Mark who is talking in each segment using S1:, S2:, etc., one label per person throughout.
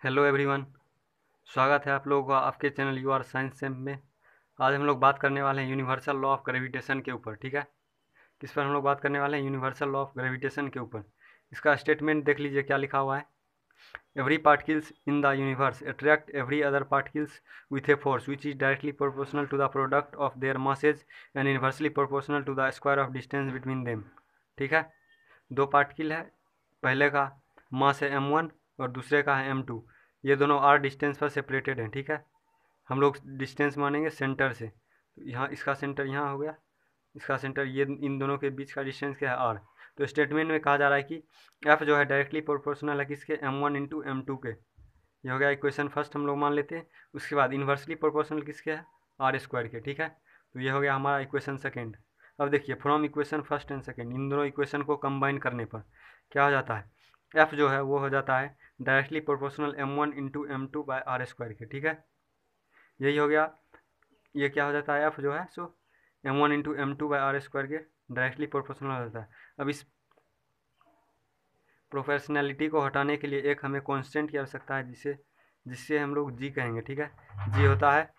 S1: Hello everyone. स्वागत है आप लोगों का आपके channel you are science Sam में। आज हम लोग बात करने वाले हैं यूनिवर्सल लॉ ऑफ ग्रेविटेशन के ऊपर। ठीक है, किस पर हम लोग बात करने वाले हैं? यूनिवर्सल लॉ ऑफ ग्रेविटेशन के ऊपर। इसका स्टेटमेंट देख लीजिए क्या लिखा हुआ है। Every particles in the universe attract every other particles with a force which is directly proportional to the product of their masses and inversely proportional to the square of distance between them. ठीक है, दो particle है, पहले का मास है m1 और दूसरे का है m2। ये दोनों r डिस्टेंस पर सेपरेटेड हैं। ठीक है, हम लोग डिस्टेंस मानेंगे सेंटर से, तो यहाँ इसका सेंटर यहाँ हो गया, इसका सेंटर ये, इन दोनों के बीच का डिस्टेंस क्या है r। तो स्टेटमेंट में कहा जा रहा है कि f जो है डायरेक्टली प्रोपोर्शनल है किसके, m1 इंटू m2 के। ये हो गया इक्वेशन फर्स्ट, हम लोग मान लेते हैं। उसके बाद इन्वर्सली प्रोपोर्शनल किसके है, आर स्क्वायर के। ठीक है, तो ये हो गया हमारा इक्वेशन सेकेंड। अब देखिए from equation first and second, इन दोनों इक्वेशन को कंबाइन करने पर क्या हो जाता है, एफ जो है वो हो जाता है directly proportional m1 into m2 by R square के। ठीक है, यही हो गया। ये क्या हो जाता है, एफ जो है सो m1 into m2 by R square के डायरेक्टली प्रोपोर्शनल हो जाता है। अब इस प्रोफेशनलिटी को हटाने के लिए एक हमें कांस्टेंट की आवश्यकता है, जिसे जिससे हम लोग जी कहेंगे। ठीक है, जी होता है,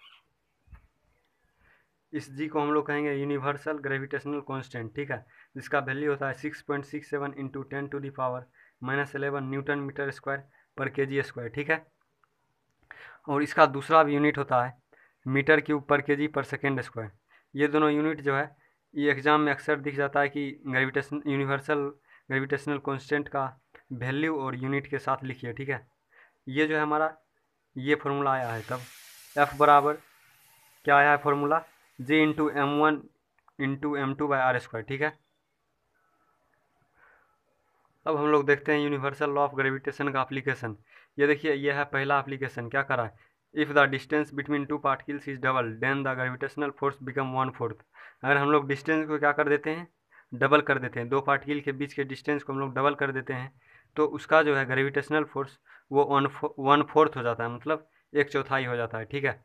S1: इस जी को हम लोग कहेंगे यूनिवर्सल ग्रेविटेशनल कांस्टेंट। ठीक है, जिसका वैल्यू होता है 6.67 इंटू 10⁻⁻11 न्यूटन मीटर स्क्वायर पर केजी स्क्वायर। ठीक है, और इसका दूसरा भी यूनिट होता है मीटर क्यूब पर केजी पर सेकेंड स्क्वायर। ये दोनों यूनिट जो है ये एग्जाम में अक्सर दिख जाता है कि ग्रेविटेशन यूनिवर्सल ग्रेविटेशनल कांस्टेंट का वैल्यू और यूनिट के साथ लिखिए। ठीक है, ये जो है हमारा ये फॉर्मूला आया है, तब एफ बराबर क्या आया है formula, G into m1 into m2 by R square. ठीक है, अब हम लोग देखते हैं यूनिवर्सल लॉ ऑफ ग्रेविटेशन का एप्लीकेशन। ये देखिए, ये है पहला एप्लीकेशन, क्या करा है, if the distance between two particles is double then the gravitational force become 1/4। अगर हम लोग डिस्टेंस को क्या कर देते हैं, डबल कर देते हैं, दो पार्टिकल के बीच के डिस्टेंस को हम लोग डबल कर देते हैं, तो उसका जो है ग्रेविटेशनल फोर्स वो 1/4 हो जाता है, मतलब 1/4 हो जाता है। ठीक है,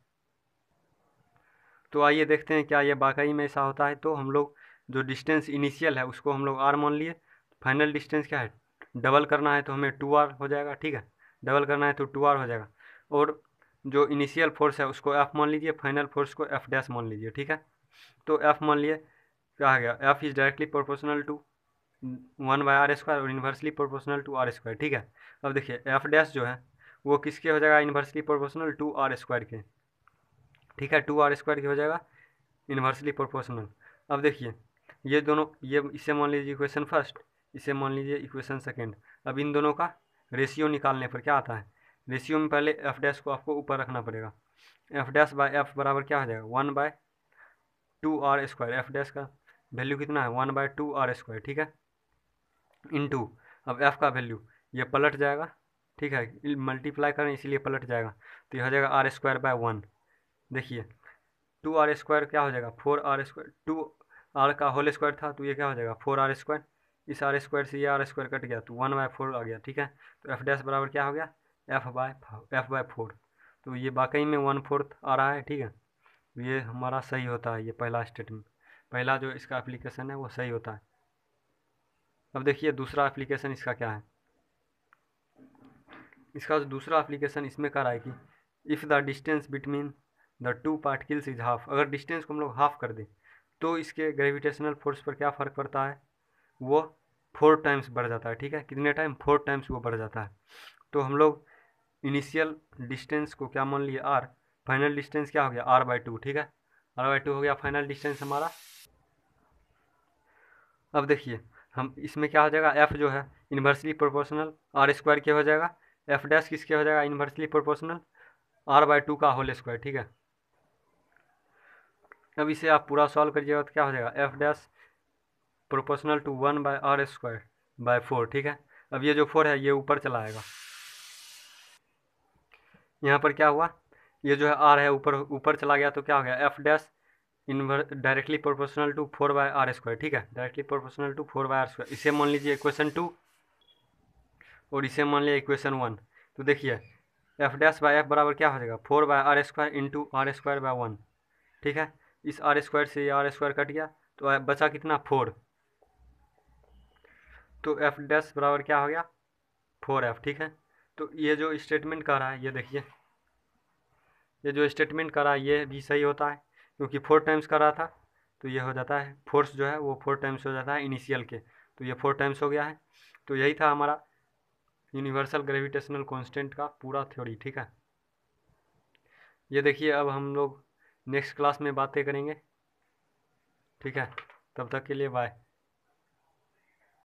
S1: तो आइए देखते हैं क्या ये वाकई में ऐसा होता है। तो हम लोग जो डिस्टेंस इनिशियल है उसको हम लोग आर मान लिए, फाइनल डिस्टेंस क्या है, डबल करना है तो हमें 2r हो जाएगा। ठीक है, डबल करना है तो 2r हो जाएगा, और जो इनिशियल फोर्स है उसको f मान लीजिए, फाइनल फोर्स को f डैश मान लीजिए। ठीक है, तो f मान लिए, क्या आ गया, f is directly proportional to 1/r² और inversely proportional to R square. ठीक है, अब देखिए f डैश जो है वो किसके हो जाएगा, inversely proportional to R square के। ठीक है, 2r² की हो जाएगा इन्वर्सली प्रोपोर्शनल। अब देखिए ये दोनों, ये इसे मान लीजिए इक्वेशन फर्स्ट, इसे मान लीजिए इक्वेशन सेकेंड। अब इन दोनों का रेशियो निकालने पर क्या आता है, रेशियो में पहले एफ डैश को आपको ऊपर रखना पड़ेगा। एफ डैश बाय एफ बराबर क्या हो जाएगा, 1/2r²। एफ डैश का वैल्यू कितना है, 1/2r²। ठीक है, इंटू, अब एफ का वैल्यू ये पलट जाएगा। ठीक है, मल्टीप्लाई करें इसीलिए पलट जाएगा, तो ये हो जाएगा r²/1। देखिए 2r² क्या हो जाएगा, 4r², 2r का होल स्क्वायर था तो ये क्या हो जाएगा 4r²। इस r² से ये r² कट गया तो 1/4 आ गया। ठीक है, तो f डैश बराबर क्या हो गया, f/4। तो ये वाकई में 1/4 आ रहा है। ठीक है, तो ये हमारा सही होता है, ये पहला स्टेटमेंट, पहला जो इसका एप्लीकेशन है वो सही होता है। अब देखिए दूसरा एप्लीकेशन इसका क्या है, इसका जो दूसरा एप्लीकेशन इसमें कह रहा है कि if the distance between the two particles is half. अगर डिस्टेंस को हम लोग हाफ कर दें तो इसके ग्रेविटेशनल फोर्स पर क्या फ़र्क पड़ता है, वो 4 टाइम्स बढ़ जाता है। ठीक है, कितने टाइम, 4 टाइम्स वो बढ़ जाता है। तो हम लोग इनिशियल डिस्टेंस को क्या मान लिए, r, फाइनल डिस्टेंस क्या हो गया, r/2। ठीक है, r/2 हो गया फाइनल डिस्टेंस हमारा। अब देखिए हम इसमें क्या हो जाएगा, f जो है इन्वर्सली प्रोपोर्शनल r² के हो जाएगा, f डैश किसके हो जाएगा, इन्वर्सली प्रोपोर्शनल r/2 का होल स्क्वायर। ठीक है, अब इसे आप पूरा सॉल्व करिएगा तो क्या हो जाएगा, f dash proportional to 1/r²/4। ठीक है, अब ये जो 4 है ये ऊपर चला आएगा, यहाँ पर क्या हुआ, ये जो है r है ऊपर ऊपर चला गया तो क्या हो गया, f dash directly proportional to 4/r²। ठीक है, डायरेक्टली प्रोपोर्शनल टू 4/r², इसे मान लीजिए इक्वेशन 2 और इसे मान लिया इक्वेशन 1। तो देखिए f डैश बाई एफ बराबर क्या हो जाएगा, 4/r² इंटू r²/1। ठीक है, इस r² से ये r² कट गया तो बचा कितना, 4। तो f डैश बराबर क्या हो गया, 4f। ठीक है, तो ये जो स्टेटमेंट कर रहा है, ये देखिए, ये जो स्टेटमेंट कर रहा है ये भी सही होता है, क्योंकि 4 टाइम्स कर रहा था, तो ये हो जाता है फोर्स जो है वो 4 टाइम्स हो जाता है इनिशियल के, तो ये 4 टाइम्स हो गया है। तो यही था हमारा यूनिवर्सल ग्रेविटेशनल कांस्टेंट का पूरा थ्योरी, ठीक है। ये देखिए, अब हम लोग नेक्स्ट क्लास में बातें करेंगे, ठीक है। तब तक के लिए बाय।